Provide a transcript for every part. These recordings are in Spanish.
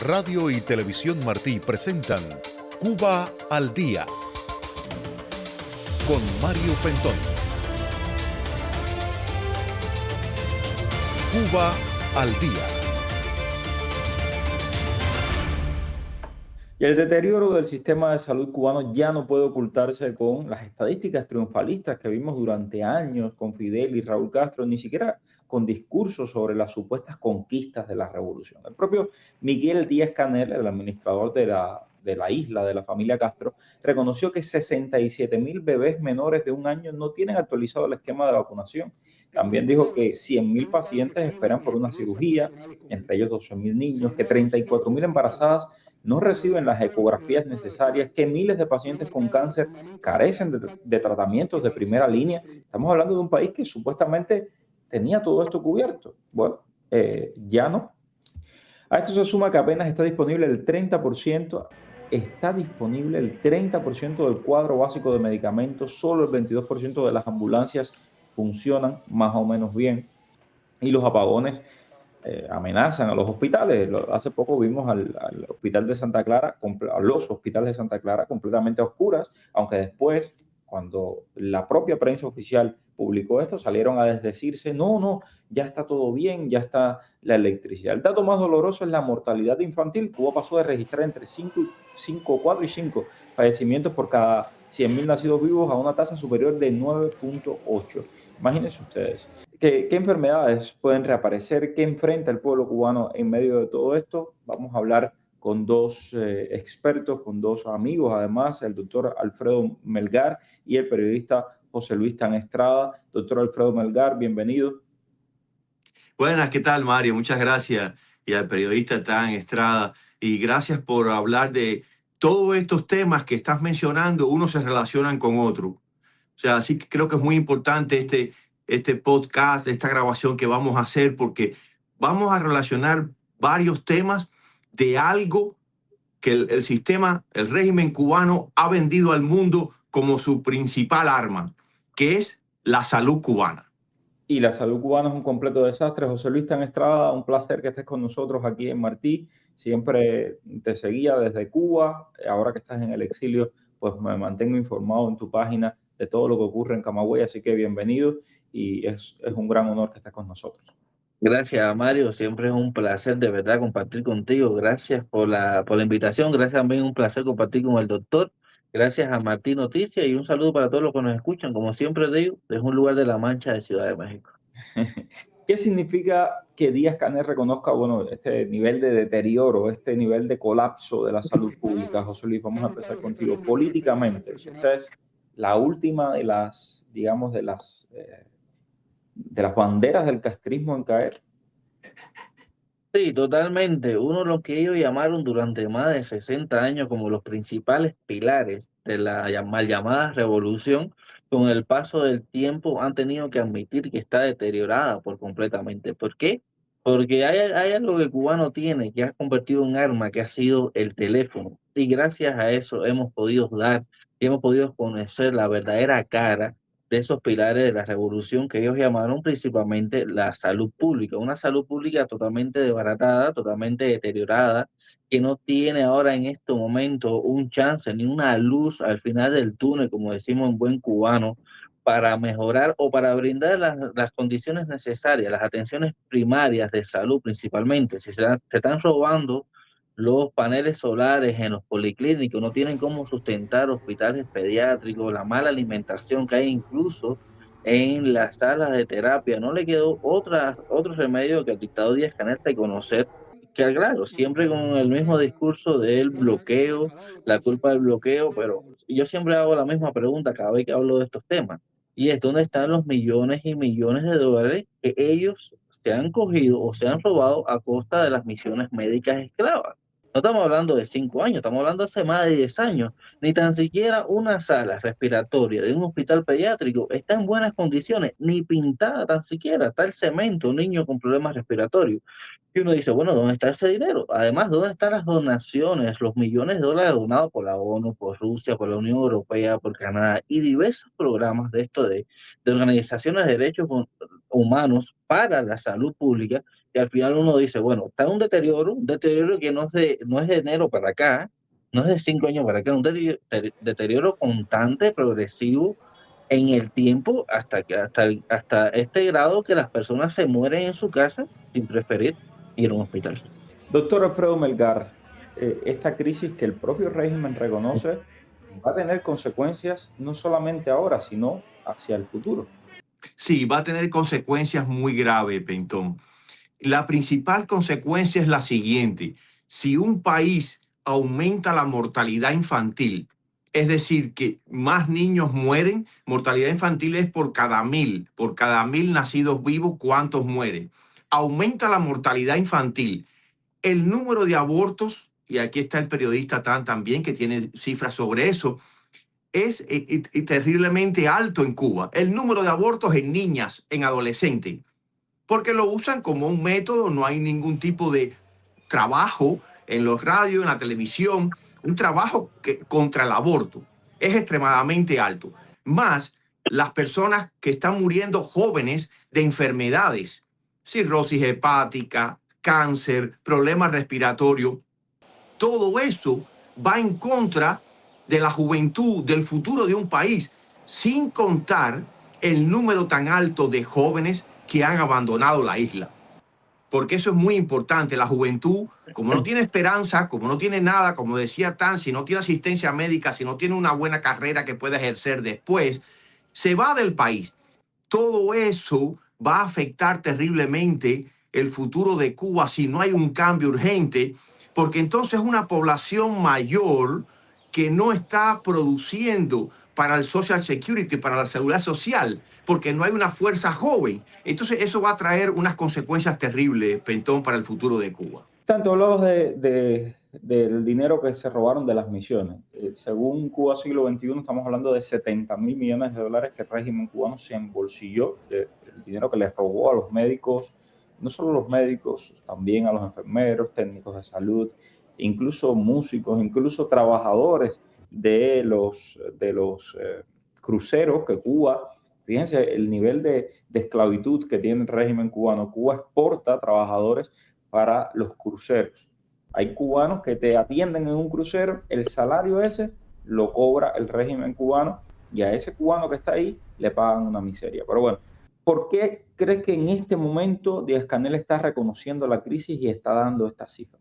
Radio y Televisión Martí presentan Cuba al Día con Mario Pentón. Cuba al Día. Y el deterioro del sistema de salud cubano ya no puede ocultarse con las estadísticas triunfalistas que vimos durante años con Fidel y Raúl Castro, ni siquiera con discursos sobre las supuestas conquistas de la revolución. El propio Miguel Díaz-Canel, el administrador de la isla, de la familia Castro, reconoció que 67,000 bebés menores de un año no tienen actualizado el esquema de vacunación. También dijo que 100,000 pacientes esperan por una cirugía, entre ellos 12,000 niños, que 34,000 embarazadas no reciben las ecografías necesarias, que miles de pacientes con cáncer carecen de tratamientos de primera línea. Estamos hablando de un país que supuestamente tenía todo esto cubierto. Bueno, ya no. A esto se suma que apenas está disponible el 30%, del cuadro básico de medicamentos, solo el 22% de las ambulancias funcionan más o menos bien y los apagones amenazan a los hospitales. Hace poco vimos al hospital de Santa Clara, a los hospitales de Santa Clara completamente a oscuras, aunque después, cuando la propia prensa oficial publicó esto, salieron a desdecirse, no, ya está todo bien, ya está la electricidad. El dato más doloroso es la mortalidad infantil. Cuba pasó de registrar entre 4 y 5 fallecimientos por cada 100,000 nacidos vivos a una tasa superior de 9.8. Imagínense ustedes. ¿Qué enfermedades pueden reaparecer? ¿Qué enfrenta el pueblo cubano en medio de todo esto? Vamos a hablar con dos expertos, con dos amigos, además, el doctor Alfredo Melgar y el periodista José Luis Tan Estrada. Doctor Alfredo Melgar, bienvenido. Buenas, ¿qué tal, Mario? Muchas gracias. Y al periodista Tan Estrada. Y gracias por hablar de todos estos temas que estás mencionando, unos se relacionan con otros. O sea, así que creo que es muy importante este podcast, esta grabación que vamos a hacer, porque vamos a relacionar varios temas de algo que el sistema, el régimen cubano ha vendido al mundo como su principal arma, que es la salud cubana. Y la salud cubana es un completo desastre. José Luis Tan Estrada, un placer que estés con nosotros aquí en Martí. Siempre te seguía desde Cuba. Ahora que estás en el exilio, pues me mantengo informado en tu página de todo lo que ocurre en Camagüey. Así que bienvenido y es un gran honor que estés con nosotros. Gracias, Mario. Siempre es un placer de verdad compartir contigo. Gracias por la invitación. Gracias también, un placer compartir con el doctor. Gracias a Martí Noticias y un saludo para todos los que nos escuchan. Como siempre digo, es un lugar de La Mancha de Ciudad de México. ¿Qué significa que Díaz-Canel reconozca, este nivel de deterioro, este nivel de colapso de la salud pública? José Luis, vamos a empezar contigo. Políticamente, esta es la última de las, digamos, de las banderas del castrismo en caer. Sí, totalmente. Uno de lo que ellos llamaron durante más de 60 años como los principales pilares de la mal llamada revolución, con el paso del tiempo han tenido que admitir que está deteriorada por completamente. ¿Por qué? Porque hay algo que el cubano tiene que ha convertido en arma, que ha sido el teléfono. Y gracias a eso hemos podido conocer la verdadera cara de esos pilares de la revolución que ellos llamaron principalmente la salud pública, una salud pública totalmente desbaratada, totalmente deteriorada, que no tiene ahora en este momento un chance ni una luz al final del túnel, como decimos en buen cubano, para mejorar o para brindar las condiciones necesarias, las atenciones primarias de salud principalmente. Si se están robando los paneles solares en los policlínicos, no tienen cómo sustentar hospitales pediátricos, la mala alimentación que hay incluso en las salas de terapia. No le quedó otro remedio que al dictador Díaz-Canel reconocer que, claro, siempre con el mismo discurso del bloqueo, la culpa del bloqueo, pero yo siempre hago la misma pregunta cada vez que hablo de estos temas, y es dónde están los millones y millones de dólares que ellos se han cogido o se han robado a costa de las misiones médicas esclavas. No estamos hablando de 5 años, estamos hablando de hace más de 10 años. Ni tan siquiera una sala respiratoria de un hospital pediátrico está en buenas condiciones, ni pintada tan siquiera. Está el cemento, un niño con problemas respiratorios. Y uno dice, bueno, ¿dónde está ese dinero? Además, ¿dónde están las donaciones, los millones de dólares donados por la ONU, por Rusia, por la Unión Europea, por Canadá y diversos programas de organizaciones de derechos humanos para la salud pública, y al final uno dice, bueno, está un deterioro que no es de enero para acá, no es de 5 años para acá, un deterioro constante, progresivo en el tiempo, hasta este grado que las personas se mueren en su casa sin preferir ir a un hospital. Doctor Alfredo Melgar, esta crisis que el propio régimen reconoce va a tener consecuencias no solamente ahora, sino hacia el futuro. Sí, va a tener consecuencias muy graves, Pentón. La principal consecuencia es la siguiente. Si un país aumenta la mortalidad infantil, es decir, que más niños mueren, mortalidad infantil es por cada 1000 nacidos vivos, ¿cuántos mueren? Aumenta la mortalidad infantil. El número de abortos, y aquí está el periodista Tan también, que tiene cifras sobre eso, es terriblemente alto en Cuba. El número de abortos en niñas, en adolescentes, porque lo usan como un método, no hay ningún tipo de trabajo en los radios, en la televisión, un trabajo contra el aborto. Es extremadamente alto. Más las personas que están muriendo jóvenes de enfermedades, cirrosis hepática, cáncer, problemas respiratorios, todo eso va en contra de la juventud, del futuro de un país, sin contar el número tan alto de jóvenes que han abandonado la isla. Porque eso es muy importante. La juventud, como no tiene esperanza, como no tiene nada, como decía Tan, si no tiene asistencia médica, si no tiene una buena carrera que pueda ejercer después, se va del país. Todo eso va a afectar terriblemente el futuro de Cuba si no hay un cambio urgente, porque entonces una población mayor que no está produciendo para el Social Security, para la seguridad social, porque no hay una fuerza joven. Entonces eso va a traer unas consecuencias terribles, Pentón, para el futuro de Cuba. Tanto hablamos del dinero que se robaron de las misiones. Según Cuba Siglo XXI, estamos hablando de 70.000 millones de dólares que el régimen cubano se embolsilló del dinero que les robó a los médicos, no solo los médicos, también a los enfermeros, técnicos de salud, incluso músicos, incluso trabajadores de los cruceros que Cuba, fíjense el nivel de esclavitud que tiene el régimen cubano. Cuba exporta trabajadores para los cruceros. Hay cubanos que te atienden en un crucero, el salario ese lo cobra el régimen cubano y a ese cubano que está ahí le pagan una miseria. Pero bueno, ¿por qué crees que en este momento Díaz-Canel está reconociendo la crisis y está dando estas cifras?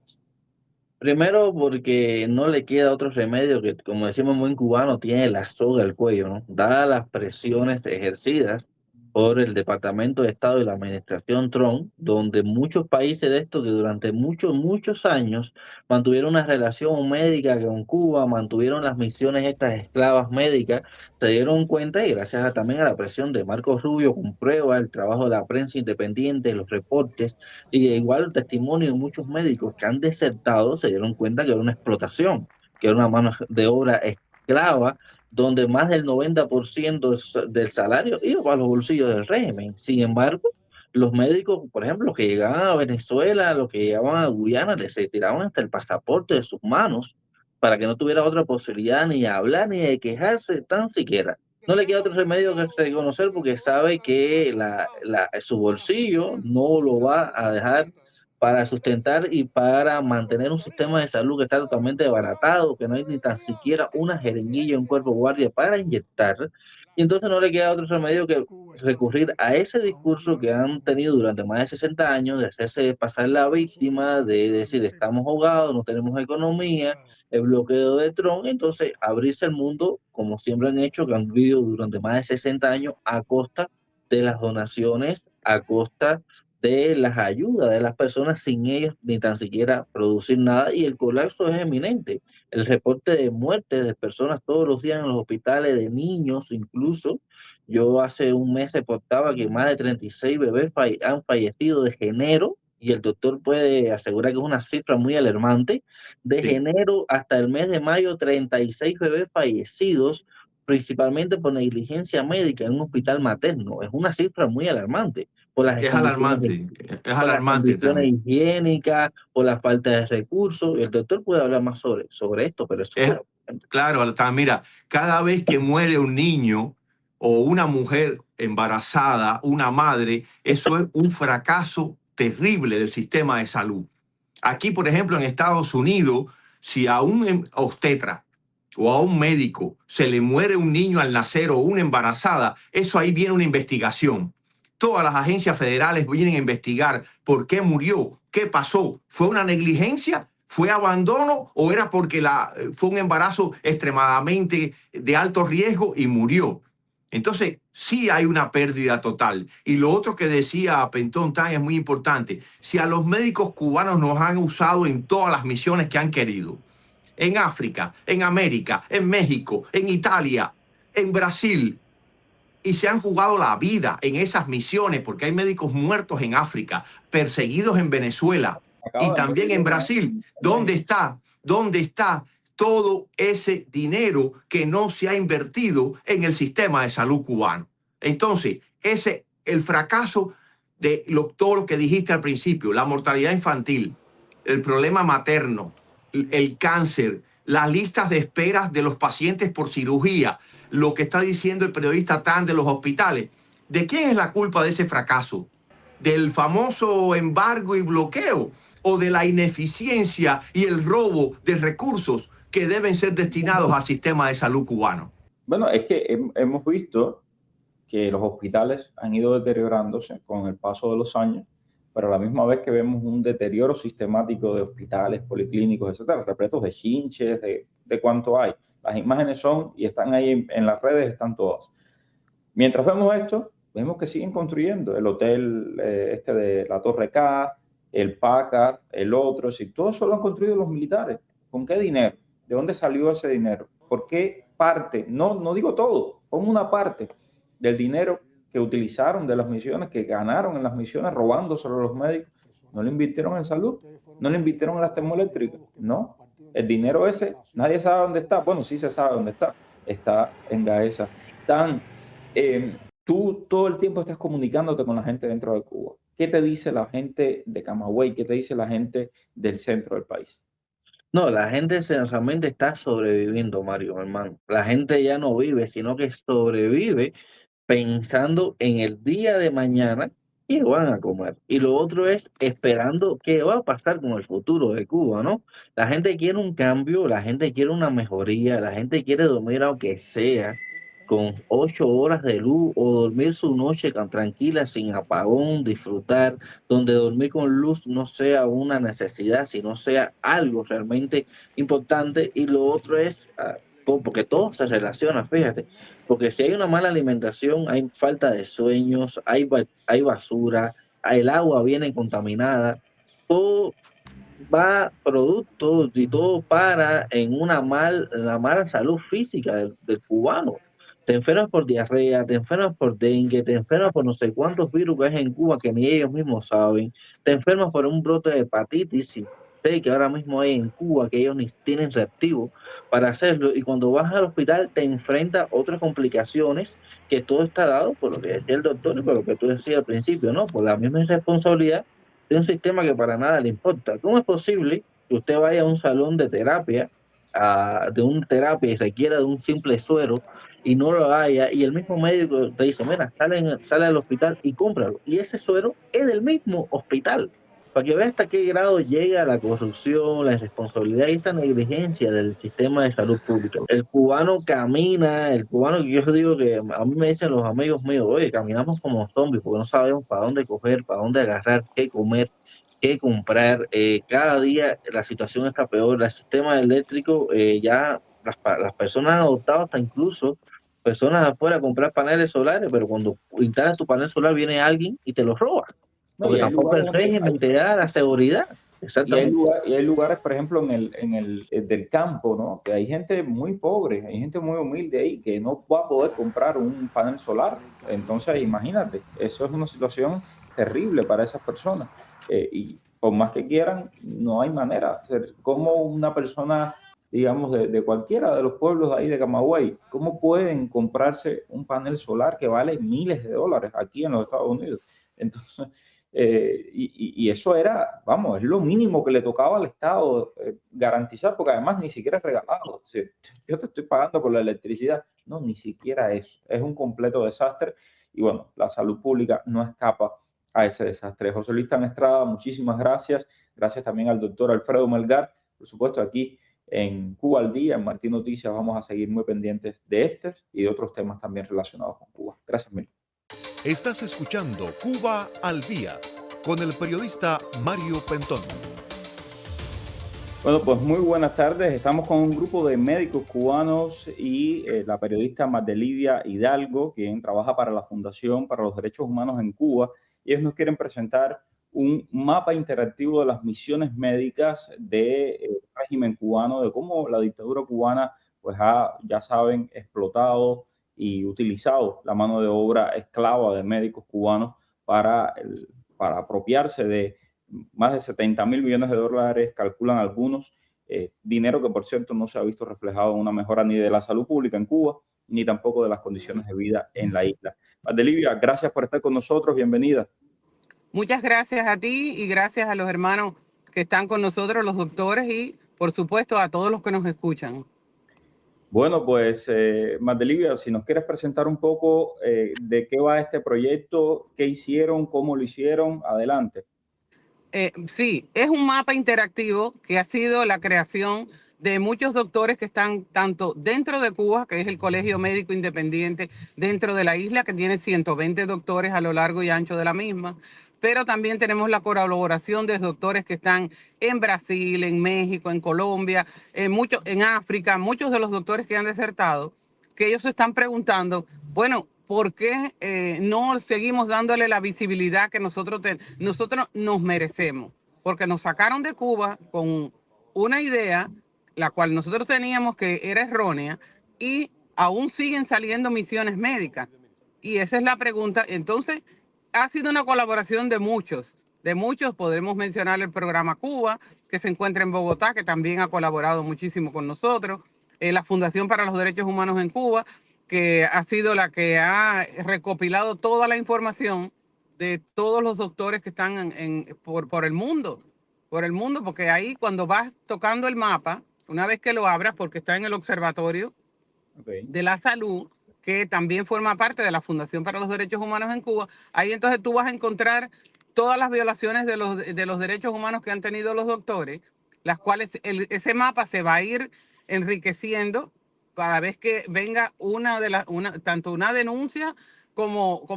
Primero porque no le queda otro remedio que, como decimos en buen cubano, tiene la soga al cuello, ¿no? Dadas las presiones ejercidas por el Departamento de Estado y la Administración Trump, donde muchos países de estos que durante muchos años mantuvieron una relación médica con Cuba, mantuvieron las misiones estas esclavas médicas, se dieron cuenta y gracias también a la presión de Marco Rubio, con prueba, el trabajo de la prensa independiente, los reportes, y igual el testimonio de muchos médicos que han desertado se dieron cuenta que era una explotación, que era una mano de obra esclava, donde más del 90% del salario iba para los bolsillos del régimen. Sin embargo, los médicos, por ejemplo, los que llegaban a Venezuela, los que llegaban a Guyana, les retiraban hasta el pasaporte de sus manos para que no tuviera otra posibilidad ni de hablar ni de quejarse tan siquiera. No le queda otro remedio que reconocer porque sabe que su bolsillo no lo va a dejar para sustentar y para mantener un sistema de salud que está totalmente desbaratado, que no hay ni tan siquiera una jeringuilla, un cuerpo guardia para inyectar. Y entonces no le queda otro remedio que recurrir a ese discurso que han tenido durante más de 60 años, de hacerse pasar la víctima, de decir estamos ahogados, no tenemos economía, el bloqueo de Trump, entonces abrirse al mundo, como siempre han hecho, que han vivido durante más de 60 años a costa de las donaciones, a costa de las ayudas de las personas, sin ellos ni tan siquiera producir nada, y el colapso es eminente. El reporte de muertes de personas todos los días en los hospitales, de niños incluso. Yo hace un mes reportaba que más de 36 bebés han fallecido desde enero, y el doctor puede asegurar que es una cifra muy alarmante. De Sí. enero hasta el mes de mayo, 36 bebés fallecidos, principalmente por negligencia médica en un hospital materno. Es una cifra muy alarmante por las Es condiciones, alarmante, es alarmante también. higiénicas, por la falta de recursos. El doctor puede hablar más sobre esto, pero eso es Es, claro, mira, cada vez que muere un niño o una mujer embarazada, una madre, eso es un fracaso terrible del sistema de salud. Aquí, por ejemplo, en Estados Unidos, si a un obstetra o a un médico se le muere un niño al nacer o una embarazada, eso ahí viene una investigación. Todas las agencias federales vienen a investigar por qué murió, qué pasó, ¿fue una negligencia? ¿Fue abandono o era porque fue un embarazo extremadamente de alto riesgo y murió? Entonces, sí hay una pérdida total. Y lo otro que decía Pentón Tan es muy importante. Si a los médicos cubanos nos han usado en todas las misiones que han querido, en África, en América, en México, en Italia, en Brasil, y se han jugado la vida en esas misiones, porque hay médicos muertos en África, perseguidos en Venezuela y también en Brasil. ¿Dónde está? ¿Dónde está todo ese dinero que no se ha invertido en el sistema de salud cubano? Entonces, el fracaso de todo lo que dijiste al principio, la mortalidad infantil, el problema materno, el cáncer, las listas de esperas de los pacientes por cirugía, lo que está diciendo el periodista Tan de los hospitales. ¿De quién es la culpa de ese fracaso? ¿Del famoso embargo y bloqueo o de la ineficiencia y el robo de recursos que deben ser destinados al sistema de salud cubano? Bueno, es que hemos visto que los hospitales han ido deteriorándose con el paso de los años, pero a la misma vez que vemos un deterioro sistemático de hospitales, policlínicos, etcétera, repletos de chinches, de cuánto hay. Las imágenes son, y están ahí en las redes, están todas. Mientras vemos esto, vemos que siguen construyendo el hotel de la Torre K, el Packard, el otro, si todo eso lo han construido los militares. ¿Con qué dinero? ¿De dónde salió ese dinero? ¿Por qué parte? No digo todo, como una parte del dinero que utilizaron de las misiones, que ganaron en las misiones robándoselo a los médicos, no lo invirtieron en salud, no lo invirtieron en las termoeléctricas, no. El dinero ese, nadie sabe dónde está. Bueno, sí se sabe dónde está. Está en Gaesa. Tú todo el tiempo estás comunicándote con la gente dentro de Cuba. ¿Qué te dice la gente de Camagüey? ¿Qué te dice la gente del centro del país? No, la gente realmente está sobreviviendo, Mario, mi hermano. La gente ya no vive, sino que sobrevive pensando en el día de mañana que van a comer. Y lo otro es esperando qué va a pasar con el futuro de Cuba, ¿no? La gente quiere un cambio, la gente quiere una mejoría, la gente quiere dormir aunque sea con 8 horas de luz o dormir su noche tranquila, sin apagón, disfrutar, donde dormir con luz no sea una necesidad, sino sea algo realmente importante. Y lo otro es, porque todo se relaciona, fíjate, porque si hay una mala alimentación, hay falta de sueños, hay basura, el agua viene contaminada, todo va producto y todo para en la mala salud física del cubano. Te enfermas por diarrea, te enfermas por dengue, te enfermas por no sé cuántos virus que hay en Cuba que ni ellos mismos saben, te enfermas por un brote de hepatitis C que ahora mismo hay en Cuba, que ellos ni tienen reactivo para hacerlo, y cuando vas al hospital te enfrentas a otras complicaciones, que todo está dado por lo que decía el doctor y por lo que tú decías al principio, ¿no? Por la misma irresponsabilidad de un sistema que para nada le importa. ¿Cómo es posible que usted vaya a un salón de terapia, y requiera de un simple suero y no lo haya, y el mismo médico te dice, mira, sale al hospital y cómpralo, y ese suero es del mismo hospital? Para que veas hasta qué grado llega la corrupción, la irresponsabilidad y esta negligencia del sistema de salud pública. El cubano camina, yo digo que a mí me dicen los amigos míos, oye, caminamos como zombies porque no sabemos para dónde coger, para dónde agarrar, qué comer, qué comprar. Cada día la situación está peor. El sistema eléctrico, ya las personas han adoptado hasta incluso personas afuera a comprar paneles solares, pero cuando instalas tu panel solar viene alguien y te lo roba. No, Porque tampoco el régimen te da la seguridad. Exactamente. Y hay lugares, por ejemplo, en el del campo, ¿no? Que hay gente muy pobre, hay gente muy humilde ahí que no va a poder comprar un panel solar. Entonces, imagínate, eso es una situación terrible para esas personas. Y por más que quieran, no hay manera. O sea, como una persona, digamos, de cualquiera de los pueblos ahí de Camagüey, ¿cómo pueden comprarse un panel solar que vale miles de dólares aquí en los Estados Unidos? Entonces, y eso era, vamos, es lo mínimo que le tocaba al Estado garantizar, porque además ni siquiera es regalado. O sea, yo te estoy pagando por la electricidad. No, ni siquiera eso. Es un completo desastre. Y bueno, la salud pública no escapa a ese desastre. José Luis Tan Estrada, muchísimas gracias. Gracias también al doctor Alfredo Melgar. Por supuesto, aquí en Cuba al Día, en Martín Noticias, vamos a seguir muy pendientes de este y de otros temas también relacionados con Cuba. Gracias mil. Estás escuchando Cuba al Día con el periodista Mario Pentón. Bueno, pues muy buenas tardes. Estamos con un grupo de médicos cubanos y la periodista Mardelivia Hidalgo, quien trabaja para la Fundación para los Derechos Humanos en Cuba. Y ellos nos quieren presentar un mapa interactivo de las misiones médicas del régimen cubano, de cómo la dictadura cubana, pues ya saben, explotado y utilizado la mano de obra esclava de médicos cubanos para apropiarse de más de 70.000 millones de dólares, calculan algunos, dinero que por cierto no se ha visto reflejado en una mejora ni de la salud pública en Cuba, ni tampoco de las condiciones de vida en la isla. Mardelivia, gracias por estar con nosotros, bienvenida. Muchas gracias a ti y gracias a los hermanos que están con nosotros, los doctores, y por supuesto a todos los que nos escuchan. Bueno, pues Mardelivia, si nos quieres presentar un poco de qué va este proyecto, qué hicieron, cómo lo hicieron, adelante. Sí, es un mapa interactivo que ha sido la creación de muchos doctores que están tanto dentro de Cuba, que es el Colegio Médico Independiente dentro de la isla, que tiene 120 doctores a lo largo y ancho de la misma, pero también tenemos la colaboración de doctores que están en Brasil, en México, en Colombia, en África, muchos de los doctores que han desertado, que ellos se están preguntando, bueno, ¿por qué no seguimos dándole la visibilidad que nosotros nos merecemos? Porque nos sacaron de Cuba con una idea, la cual nosotros teníamos que era errónea, y aún siguen saliendo misiones médicas. Y esa es la pregunta. Entonces, ha sido una colaboración de muchos. Podremos mencionar el programa Cuba, que se encuentra en Bogotá, que también ha colaborado muchísimo con nosotros, la Fundación para los Derechos Humanos en Cuba, que ha sido la que ha recopilado toda la información de todos los doctores que están por el mundo, porque ahí cuando vas tocando el mapa, una vez que lo abras, porque está en el Observatorio de la Salud, que también forma parte de la Fundación para los Derechos Humanos en Cuba, ahí entonces tú vas a encontrar todas las violaciones de los derechos humanos que han tenido los doctores, las cuales ese mapa se va a ir enriqueciendo cada vez que venga tanto una denuncia como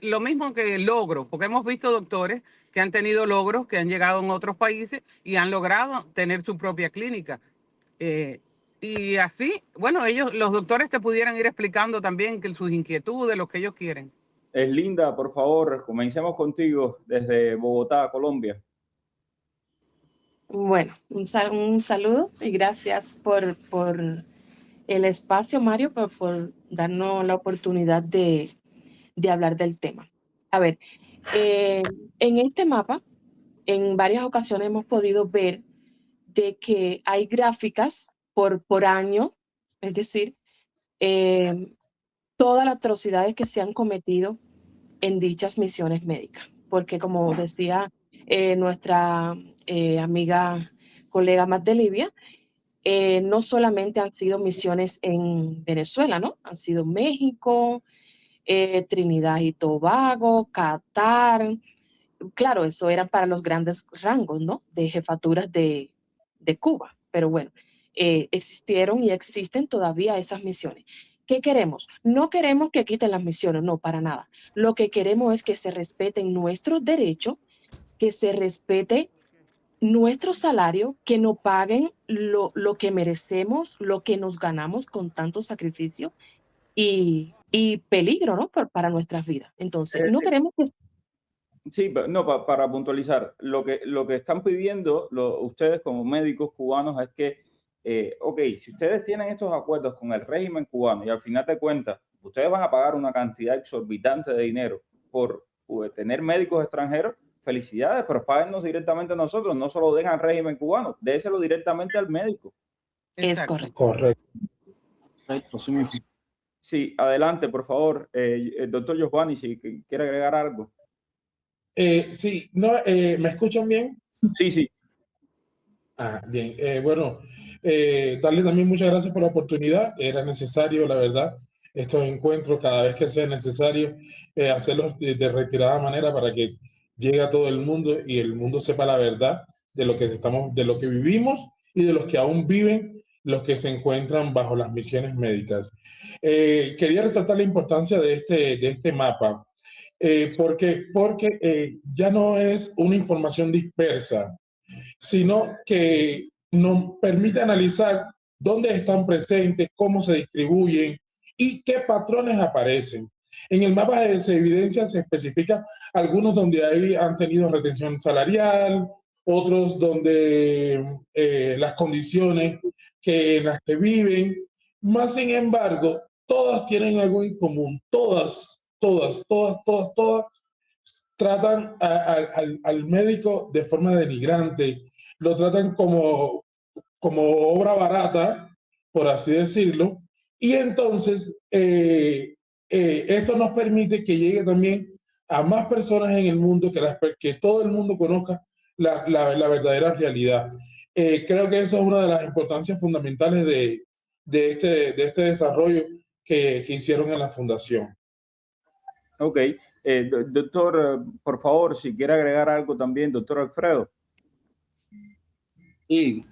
lo mismo que el logro, porque hemos visto doctores que han tenido logros, que han llegado en otros países y han logrado tener su propia clínica. Y así, bueno, los doctores te pudieran ir explicando también sus inquietudes, lo que ellos quieren. Linda, por favor, comencemos contigo desde Bogotá, Colombia. Bueno, un saludo y gracias por el espacio, Mario, por darnos la oportunidad de hablar del tema. A ver, en este mapa, en varias ocasiones hemos podido ver de que hay gráficas por año, es decir, todas las atrocidades que se han cometido en dichas misiones médicas, porque como decía nuestra amiga, colega Mardelivia, no solamente han sido misiones en Venezuela, ¿no? Han sido México, Trinidad y Tobago, Qatar. Claro, eso eran para los grandes rangos, ¿no? De jefaturas de Cuba. Pero bueno, existieron y existen todavía esas misiones. ¿Qué queremos? No queremos que quiten las misiones, no, para nada. Lo que queremos es que se respeten nuestros derechos, que se respete nuestro salario, que nos paguen lo que merecemos, lo que nos ganamos con tanto sacrificio y peligro, ¿no? Para nuestras vidas. Entonces, no queremos que... Sí, no, para puntualizar, lo que están pidiendo ustedes como médicos cubanos es que, ok, si ustedes tienen estos acuerdos con el régimen cubano y al final de cuentas, ustedes van a pagar una cantidad exorbitante de dinero por tener médicos extranjeros, felicidades, pero páguennos directamente a nosotros, no solo den al régimen cubano, déselo directamente al médico. Es Exacto. correcto. Sí, adelante, por favor, el doctor Giovanni, si quiere agregar algo. Sí, no, ¿me escuchan bien? Sí, sí. Bien. Bueno, darle también muchas gracias por la oportunidad. Era necesario, la verdad, estos encuentros cada vez que sea necesario, hacerlos de retirada manera para que llegue a todo el mundo y el mundo sepa la verdad de lo que de lo que vivimos y de los que aún viven, los que se encuentran bajo las misiones médicas. Quería resaltar la importancia de este mapa. Porque ya no es una información dispersa, sino que nos permite analizar dónde están presentes, cómo se distribuyen y qué patrones aparecen. En el mapa se evidencia, se especifica algunos donde han tenido retención salarial, otros donde las condiciones en las que viven, más sin embargo, todas tienen algo en común, todas tratan al médico de forma denigrante, lo tratan como obra barata, por así decirlo, y entonces esto nos permite que llegue también a más personas en el mundo, que todo el mundo conozca la verdadera realidad. Creo que esa es una de las importancias fundamentales de este desarrollo que hicieron en la fundación. Ok, doctor, por favor, si quiere agregar algo también, doctor Alfredo. Sí,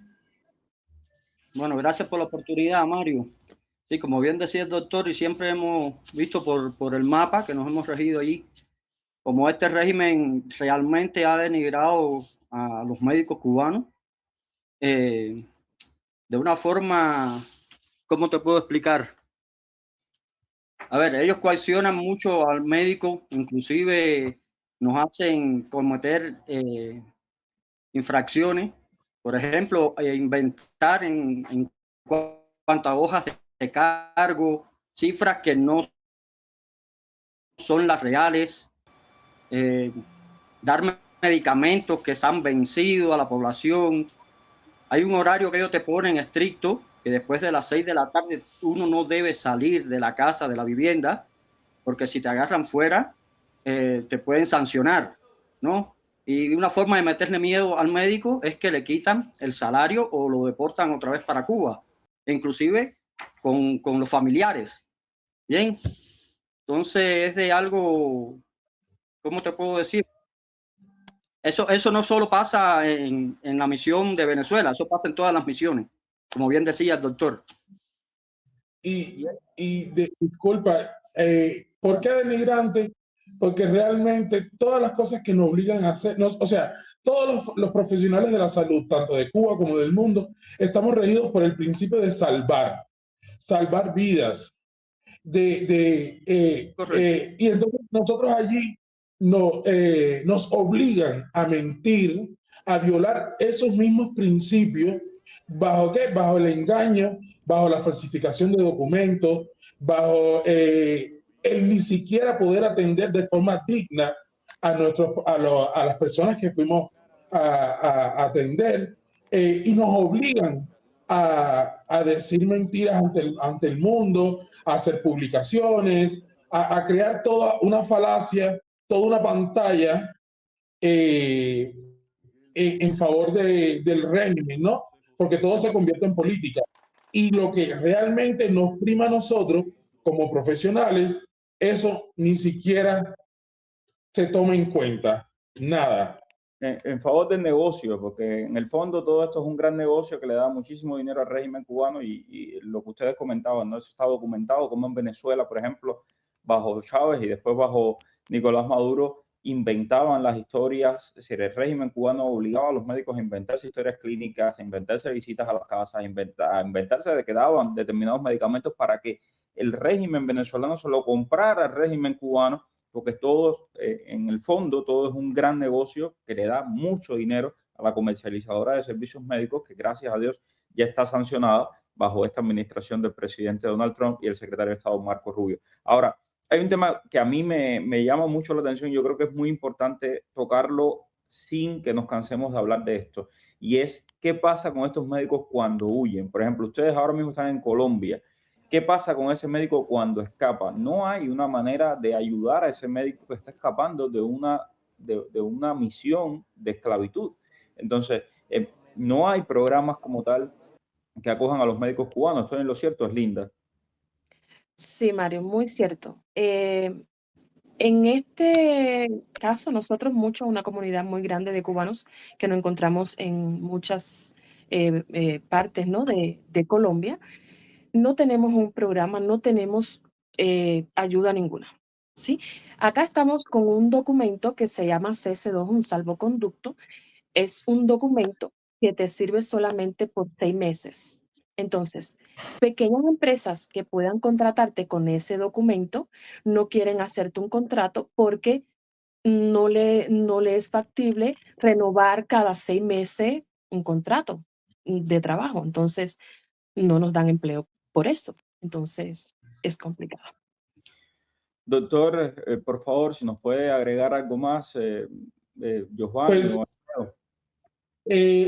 bueno, gracias por la oportunidad, Mario. Sí, como bien decía el doctor, y siempre hemos visto por el mapa que nos hemos regido allí, como este régimen realmente ha denigrado a los médicos cubanos de una forma, ¿cómo te puedo explicar? A ver, ellos coaccionan mucho al médico, inclusive nos hacen cometer infracciones, por ejemplo, inventar en cuanto a hojas de cargo, cifras que no son las reales, dar medicamentos que se han vencido a la población. Hay un horario que ellos te ponen estricto, que después de las 6 de la tarde uno no debe salir de la casa, de la vivienda, porque si te agarran fuera, te pueden sancionar, ¿no? Y una forma de meterle miedo al médico es que le quitan el salario o lo deportan otra vez para Cuba, inclusive con los familiares. Bien, entonces es de algo, ¿cómo te puedo decir? Eso no solo pasa en la misión de Venezuela, eso pasa en todas las misiones, como bien decía el doctor. Disculpa, ¿por qué denigrante? Porque realmente todas las cosas que nos obligan a hacer, o sea, todos los profesionales de la salud, tanto de Cuba como del mundo, estamos regidos por el principio de salvar vidas. Y entonces nosotros allí nos obligan a mentir, a violar esos mismos principios. ¿Bajo qué? Bajo el engaño, bajo la falsificación de documentos, bajo el ni siquiera poder atender de forma digna a las personas que fuimos a atender, y nos obligan a decir mentiras ante el mundo, a hacer publicaciones, a crear toda una falacia, toda una pantalla en favor del régimen, ¿no? Porque todo se convierte en política. Y lo que realmente nos prima a nosotros como profesionales, eso ni siquiera se toma en cuenta, nada. En favor del negocio, porque en el fondo todo esto es un gran negocio que le da muchísimo dinero al régimen cubano y lo que ustedes comentaban, ¿no? Eso está documentado, como en Venezuela, por ejemplo, bajo Chávez y después bajo Nicolás Maduro, inventaban las historias, es decir, el régimen cubano obligaba a los médicos a inventarse historias clínicas, a inventarse visitas a las casas, a inventarse de que daban determinados medicamentos para que el régimen venezolano se lo comprara al régimen cubano, porque todos, en el fondo, todo es un gran negocio que le da mucho dinero a la comercializadora de servicios médicos, que gracias a Dios ya está sancionada bajo esta administración del presidente Donald Trump y el secretario de Estado Marco Rubio. Ahora, hay un tema que a mí me llama mucho la atención, yo creo que es muy importante tocarlo sin que nos cansemos de hablar de esto, y es qué pasa con estos médicos cuando huyen. Por ejemplo, ustedes ahora mismo están en Colombia. ¿Qué pasa con ese médico cuando escapa? No hay una manera de ayudar a ese médico que está escapando de una misión de esclavitud. Entonces, no hay programas como tal que acojan a los médicos cubanos. Estoy en lo cierto, es Linda. Sí, Mario, muy cierto. En este caso, nosotros una comunidad muy grande de cubanos que nos encontramos en muchas partes, ¿no? de Colombia, no tenemos un programa, no tenemos ayuda ninguna, ¿sí? Acá estamos con un documento que se llama CS2, un salvoconducto. Es un documento que te sirve solamente por 6 meses. Entonces, pequeñas empresas que puedan contratarte con ese documento no quieren hacerte un contrato porque no le es factible renovar cada 6 meses un contrato de trabajo. Entonces, no nos dan empleo por eso. Entonces, es complicado. Doctor, por favor, si nos puede agregar algo más, Giovanni Pues o Alfredo.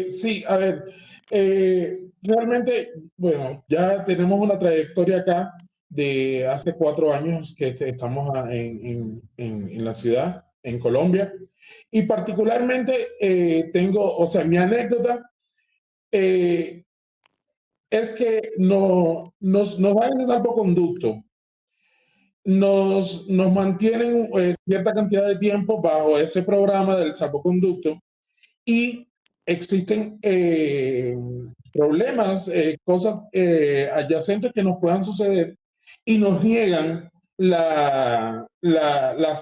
sí, a ver, realmente, bueno, ya tenemos una trayectoria acá de hace 4 años que estamos en la ciudad, en Colombia, y particularmente tengo, o sea, mi anécdota eh, es que nos dan ese salvoconducto, nos mantienen cierta cantidad de tiempo bajo ese programa del salvoconducto y existen problemas, cosas adyacentes que nos puedan suceder y nos niegan la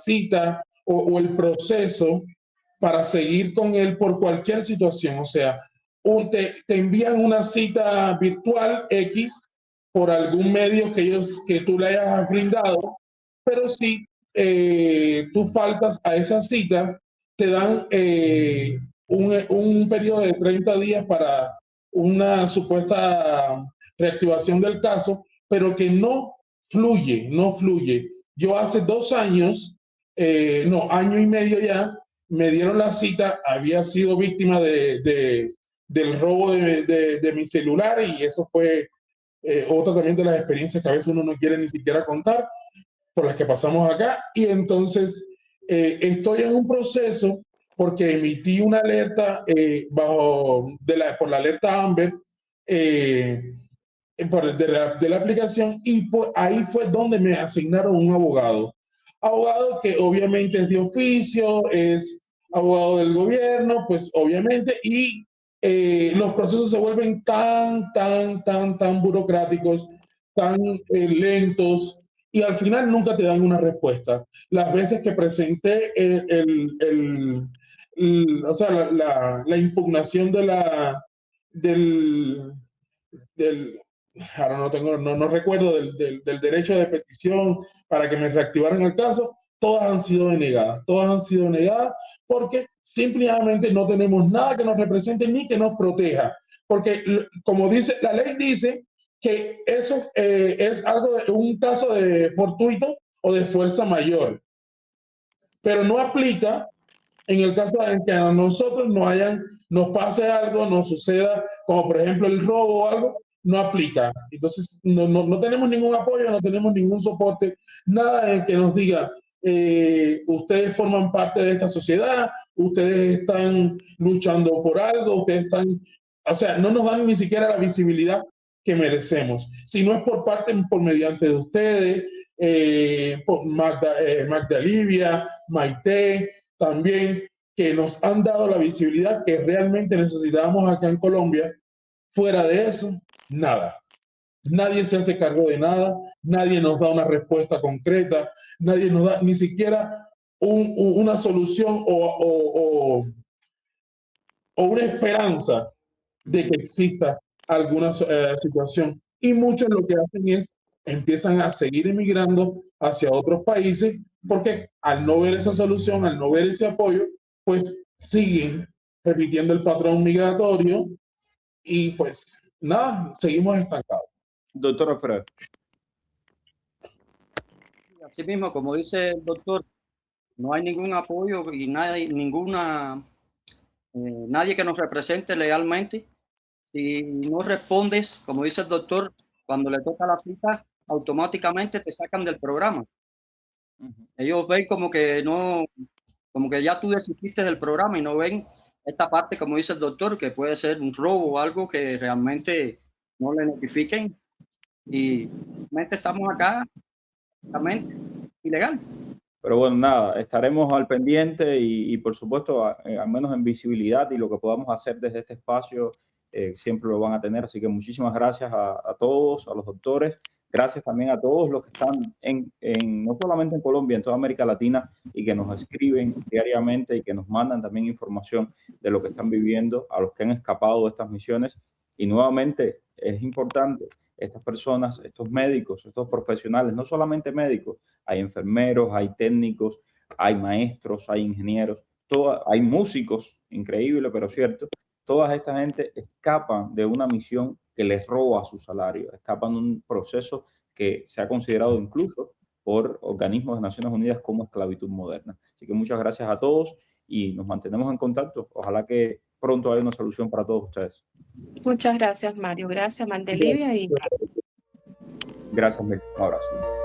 cita o el proceso para seguir con él por cualquier situación. O sea, te envían una cita virtual X por algún medio que tú le hayas brindado, pero si tú faltas a esa cita, te dan un periodo de 30 días para una supuesta reactivación del caso, pero que no fluye. Yo hace 2 años, no, año y medio ya, me dieron la cita, había sido víctima del robo de mi celular y eso fue otra también de las experiencias que a veces uno no quiere ni siquiera contar, por las que pasamos acá. Y entonces estoy en un proceso porque emití una alerta por la alerta Amber de la aplicación y ahí fue donde me asignaron un abogado. Abogado que obviamente es de oficio, es abogado del gobierno, pues obviamente, y los procesos se vuelven tan burocráticos, tan lentos, y al final nunca te dan una respuesta. Las veces que presenté o sea, la impugnación del, del ahora no recuerdo del derecho de petición para que me reactivaran el caso, todas han sido denegadas porque simplemente no tenemos nada que nos represente ni que nos proteja. Porque, como dice, la ley dice que eso es un caso de fortuito o de fuerza mayor, pero no aplica en el caso en que a nosotros nos pase algo, nos suceda, como por ejemplo el robo o algo, no aplica. Entonces, no tenemos ningún apoyo, no tenemos ningún soporte, nada en que nos diga, ustedes forman parte de esta sociedad, ustedes están luchando por algo, o sea, no nos dan ni siquiera la visibilidad que merecemos. Si no es por mediante de ustedes, por Magda Livia, Maite, también, que nos han dado la visibilidad que realmente necesitábamos acá en Colombia. Fuera de eso, nada. Nadie se hace cargo de nada, nadie nos da una respuesta concreta, nadie nos da ni siquiera una solución o una esperanza de que exista alguna situación. Y muchos lo que hacen es empiezan a seguir emigrando hacia otros países porque al no ver esa solución, al no ver ese apoyo, pues siguen repitiendo el patrón migratorio y pues nada, seguimos estancados. Doctor Alfredo. Así mismo, como dice el doctor, no hay ningún apoyo y nadie que nos represente legalmente. Si no respondes, como dice el doctor, cuando le toca la cita, automáticamente te sacan del programa. Ellos ven como que ya tú desististe del programa y no ven esta parte, como dice el doctor, que puede ser un robo o algo que realmente no le notifiquen. Y realmente estamos acá realmente ilegal. Pero bueno, nada, estaremos al pendiente y por supuesto, al menos en visibilidad y lo que podamos hacer desde este espacio, siempre lo van a tener. Así que muchísimas gracias a todos, a los doctores. Gracias también a todos los que están no solamente en Colombia, en toda América Latina y que nos escriben diariamente y que nos mandan también información de lo que están viviendo, a los que han escapado de estas misiones. Y nuevamente es importante, estas personas, estos médicos, estos profesionales, no solamente médicos, hay enfermeros, hay técnicos, hay maestros, hay ingenieros, hay músicos, increíble pero cierto. Toda esta gente escapan de una misión que les roba su salario, escapan de un proceso que se ha considerado incluso por organismos de Naciones Unidas como esclavitud moderna. Así que muchas gracias a todos y nos mantenemos en contacto. Ojalá que pronto haya una solución para todos ustedes. Muchas gracias, Mario. Gracias, Mar de Libia. Gracias, Mil. Un abrazo.